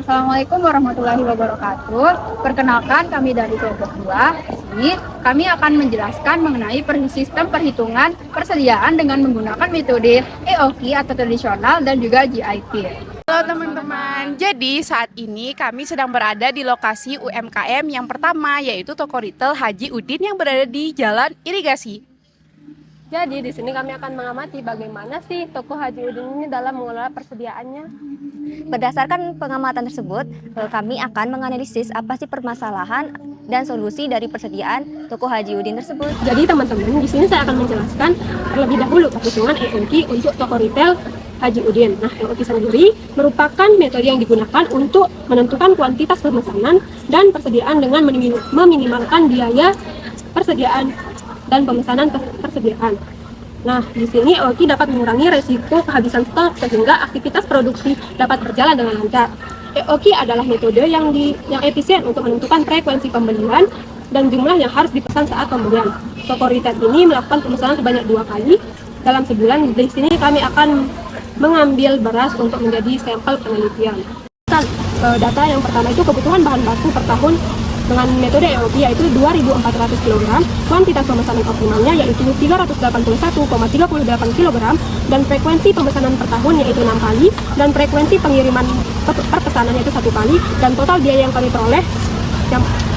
Assalamualaikum warahmatullahi wabarakatuh. Perkenalkan kami dari kelompok 2. Di sini kami akan menjelaskan mengenai sistem perhitungan persediaan dengan menggunakan metode EOQ atau tradisional dan juga GIT. Halo teman-teman, jadi saat ini kami sedang berada di lokasi UMKM yang pertama, yaitu toko retail Haji Udin yang berada di Jalan Irigasi. Jadi di sini kami akan mengamati bagaimana sih toko Haji Udin ini dalam mengelola persediaannya. Berdasarkan pengamatan tersebut, kami akan menganalisis apa sih permasalahan dan solusi dari persediaan toko Haji Udin tersebut. Jadi teman-teman, di sini saya akan menjelaskan terlebih dahulu perhitungan EOQ untuk toko retail Haji Udin. Nah, EOQ sendiri merupakan metode yang digunakan untuk menentukan kuantitas pemesanan dan persediaan dengan meminimalkan biaya persediaan dan pemesanan persediaan. Nah, di sini EOQ dapat mengurangi resiko kehabisan stok sehingga aktivitas produksi dapat berjalan dengan lancar. EOQ adalah metode yang efisien untuk menentukan frekuensi pembelian dan jumlah yang harus dipesan saat pembelian. Toko retail ini melakukan pemesanan sebanyak 2 kali dalam sebulan. Di sini kami akan mengambil beras untuk menjadi sampel penelitian. Data yang pertama itu kebutuhan bahan baku per tahun dengan metode EOQ yaitu 2.400 kg, kuantitas pemesanan optimalnya yaitu 381,38 kg, dan frekuensi pemesanan per tahun yaitu 6 kali, dan frekuensi pengiriman per pesanan yaitu 1 kali, dan total biaya yang kami peroleh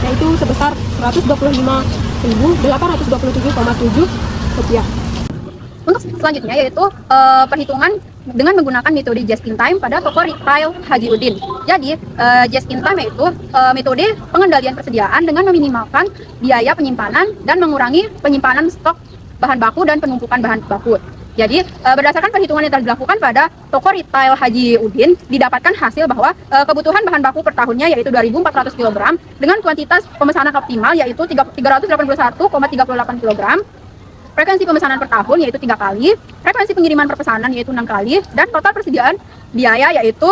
yaitu sebesar 125.827,7 rupiah. Untuk selanjutnya yaitu perhitungan dengan menggunakan metode just in time pada toko retail Haji Udin. Jadi just in time yaitu metode pengendalian persediaan dengan meminimalkan biaya penyimpanan dan mengurangi penyimpanan stok bahan baku dan penumpukan bahan baku. Jadi berdasarkan perhitungan yang telah dilakukan pada toko retail Haji Udin, didapatkan hasil bahwa kebutuhan bahan baku per tahunnya yaitu 2.400 kg dengan kuantitas pemesanan optimal yaitu 381,38 kg. Frekuensi pemesanan per tahun yaitu 3 kali, frekuensi pengiriman per pesanan yaitu 6 kali, dan total persediaan biaya yaitu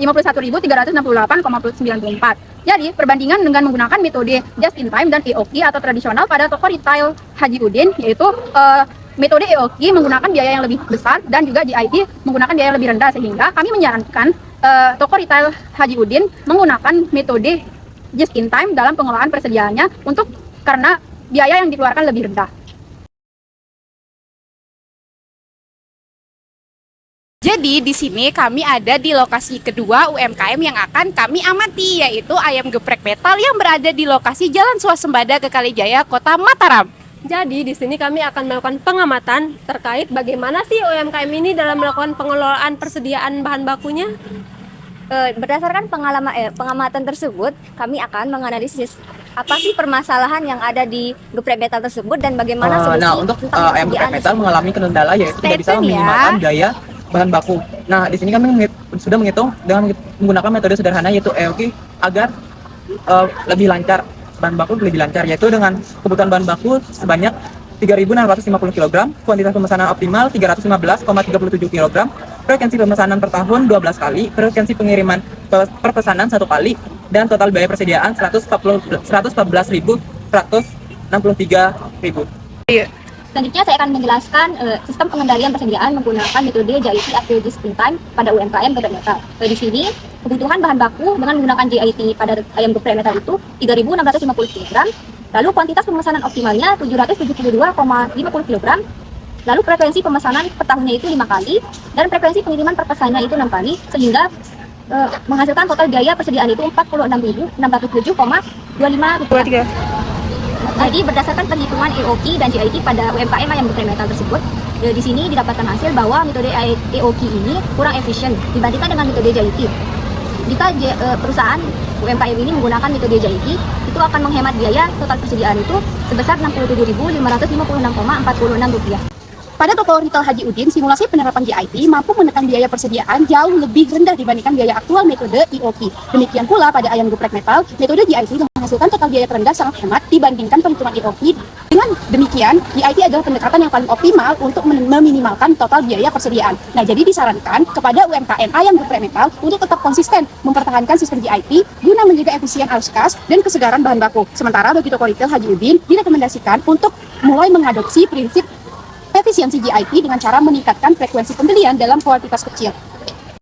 51.368,94. Jadi, perbandingan dengan menggunakan metode just in time dan EOQ atau tradisional pada toko retail Haji Udin yaitu metode EOQ menggunakan biaya yang lebih besar dan juga GIT menggunakan biaya yang lebih rendah, sehingga kami menyarankan toko retail Haji Udin menggunakan metode just in time dalam pengelolaan persediaannya karena biaya yang dikeluarkan lebih rendah. Jadi di sini kami ada di lokasi kedua UMKM yang akan kami amati, yaitu ayam geprek metal yang berada di lokasi Jalan Swasembada Kekalijaya, Kota Mataram. Jadi di sini kami akan melakukan pengamatan terkait bagaimana sih UMKM ini dalam melakukan pengelolaan persediaan bahan bakunya. Berdasarkan pengamatan tersebut, kami akan menganalisis apa sih permasalahan yang ada di geprek metal tersebut dan bagaimana solusi. Nah, untuk ayam geprek metal mengalami kendala yaitu tidak bisa meminimalkan biaya bahan baku. Nah, di sini kami sudah menghitung dengan menggunakan metode sederhana yaitu EOQ agar lebih lancar, bahan baku lebih lancar, yaitu dengan kebutuhan bahan baku sebanyak 3.650 kg, kuantitas pemesanan optimal 315,37 kg, frekuensi pemesanan per tahun 12 kali, frekuensi pengiriman per pesanan 1 kali, dan total biaya persediaan 114.163. Selanjutnya saya akan menjelaskan sistem pengendalian persediaan menggunakan metode GIT atau just in time pada UMKM geprek metal. Di sini kebutuhan bahan baku dengan menggunakan GIT pada ayam geprek metal itu 3.650 kg. Lalu kuantitas pemesanan optimalnya 772,50 kg. Lalu frekuensi pemesanan per tahunnya itu 5 kali dan frekuensi pengiriman per pesanannya itu 6 kali, sehingga menghasilkan total biaya persediaan itu 46.607,25 rupiah. Jadi berdasarkan perhitungan EOQ dan GIT pada UMKM ayam geprek metal tersebut, di sini didapatkan hasil bahwa metode EOQ ini kurang efisien dibandingkan dengan metode GIT. Jika perusahaan UMKM ini menggunakan metode GIT, itu akan menghemat biaya total persediaan itu sebesar Rp67.556,46. Pada toko retail Haji Udin, simulasi penerapan GIT mampu menekan biaya persediaan jauh lebih rendah dibandingkan biaya aktual metode EOQ. Demikian pula pada ayam geprek metal, metode GIT menghasilkan total biaya terendah sangat hemat dibandingkan perhitungan EOQ. Dengan demikian, GIT adalah pendekatan yang paling optimal untuk meminimalkan total biaya persediaan. Nah, jadi disarankan kepada UMKM ayam geprek metal untuk tetap konsisten mempertahankan sistem GIT guna menjaga efisien arus kas dan kesegaran bahan baku. Sementara bagi toko retail Haji Udin, direkomendasikan untuk mulai mengadopsi prinsip efisiensi GIT dengan cara meningkatkan frekuensi pembelian dalam kuantitas kecil.